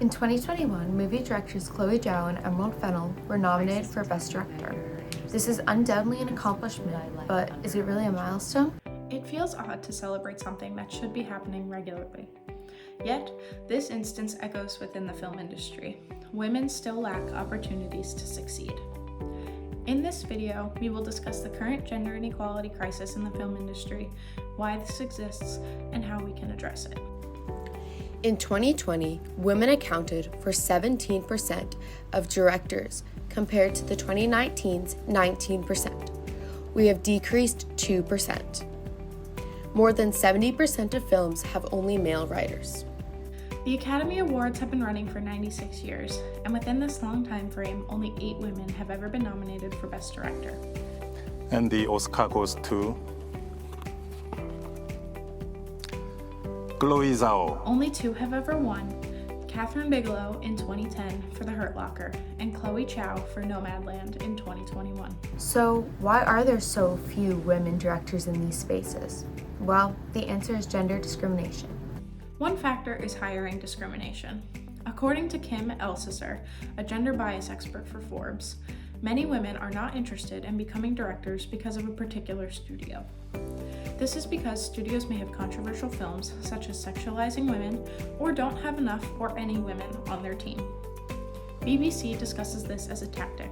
In 2021, movie directors Chloe Zhao and Emerald Fennell were nominated for Best Director. This is undoubtedly an accomplishment, but is it really a milestone? It feels odd to celebrate something that should be happening regularly. Yet, this instance echoes within the film industry. Women still lack opportunities to succeed. In this video, we will discuss the current gender inequality crisis in the film industry, why this exists, and how we can address it. In 2020, women accounted for 17% of directors compared to the 2019's 19%. We have decreased 2%. More than 70% of films have only male writers. The Academy Awards have been running for 96 years, and within this long time frame, only 8 women have ever been nominated for Best Director. And the Oscar goes to Chloe Zhao. Only 2 have ever won, Catherine Bigelow in 2010 for The Hurt Locker, and Chloe Zhao for Nomadland in 2021. So, why are there so few women directors in these spaces? Well, the answer is gender discrimination. One factor is hiring discrimination. According to Kim Elsesser, a gender bias expert for Forbes, many women are not interested in becoming directors because of a particular studio. This is because studios may have controversial films, such as sexualizing women, or don't have enough or any women on their team. BBC discusses this as a tactic.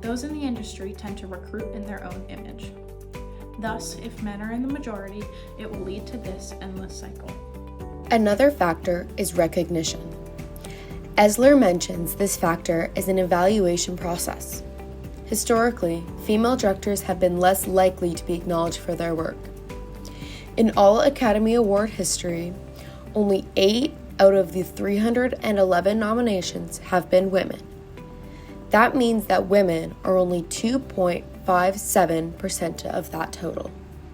Those in the industry tend to recruit in their own image. Thus, if men are in the majority, it will lead to this endless cycle. Another factor is recognition. Esler mentions this factor as an evaluation process. Historically, female directors have been less likely to be acknowledged for their work. In all Academy Award history, only 8 out of the 311 nominations have been women. That means that women are only 2.57% of that total.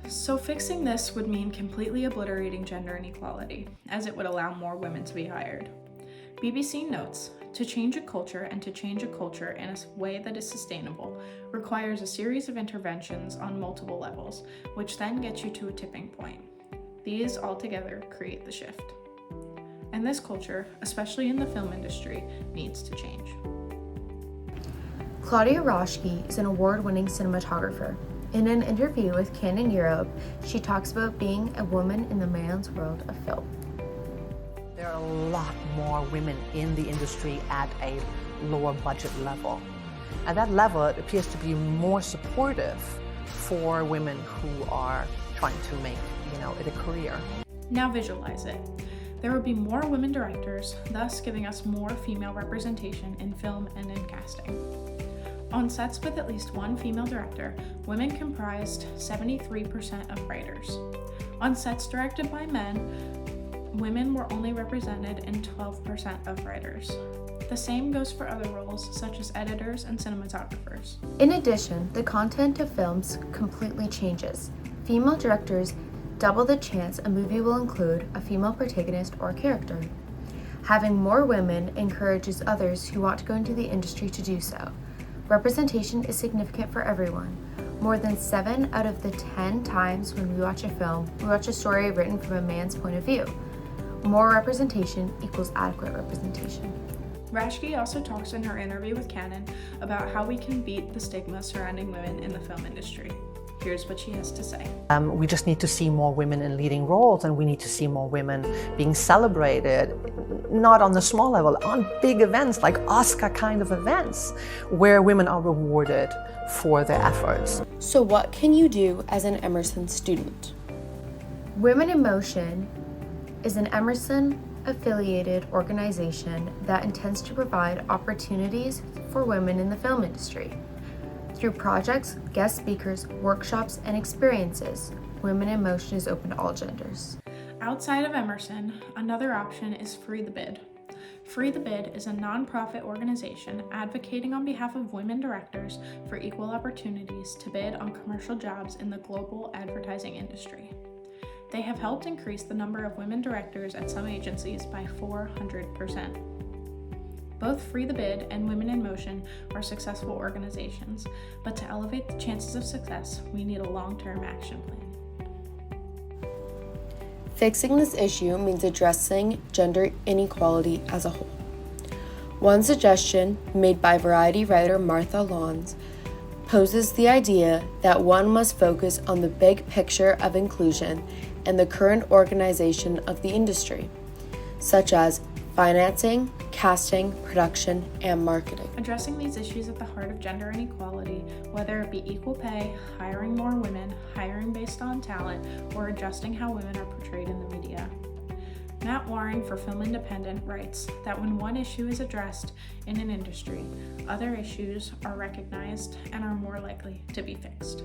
So fixing this would mean completely obliterating gender inequality, as it would allow more women to be hired. BBC notes, to change a culture and to change a culture in a way that is sustainable requires a series of interventions on multiple levels, which then gets you to a tipping point. These altogether create the shift. And this culture, especially in the film industry, needs to change. Claudia Roschke is an award-winning cinematographer. In an interview with Canon Europe, she talks about being a woman in the man's world of film. There are a lot more women in the industry at a lower budget level. At that level, it appears to be more supportive for women who are trying to make, it a career. Now visualize it. There would be more women directors, thus giving us more female representation in film and in casting. On sets with at least one female director, women comprised 73% of writers. On sets directed by men, women were only represented in 12% of writers. The same goes for other roles, such as editors and cinematographers. In addition, the content of films completely changes. Female directors double the chance a movie will include a female protagonist or character. Having more women encourages others who want to go into the industry to do so. Representation is significant for everyone. More than 7 out of the 10 times when we watch a film, we watch a story written from a man's point of view. More representation equals adequate representation. Roschke also talks in her interview with Canon about how we can beat the stigma surrounding women in the film industry. Here's what she has to say. We just need to see more women in leading roles, and we need to see more women being celebrated, not on the small level, on big events like Oscar kind of events, where women are rewarded for their efforts. So what can you do as an Emerson student? Women in Motion is an Emerson-affiliated organization that intends to provide opportunities for women in the film industry. Through projects, guest speakers, workshops, and experiences, Women in Motion is open to all genders. Outside of Emerson, another option is Free the Bid. Free the Bid is a nonprofit organization advocating on behalf of women directors for equal opportunities to bid on commercial jobs in the global advertising industry. They have helped increase the number of women directors at some agencies by 400%. Both Free the Bid and Women in Motion are successful organizations, but to elevate the chances of success, we need a long-term action plan. Fixing this issue means addressing gender inequality as a whole. One suggestion, made by Variety writer Martha Lawns, poses the idea that one must focus on the big picture of inclusion and the current organization of the industry, such as financing, casting, production, and marketing. Addressing these issues at the heart of gender inequality, whether it be equal pay, hiring more women, hiring based on talent, or adjusting how women are portrayed in the media. Matt Waring for Film Independent writes that when one issue is addressed in an industry, other issues are recognized and are more likely to be fixed.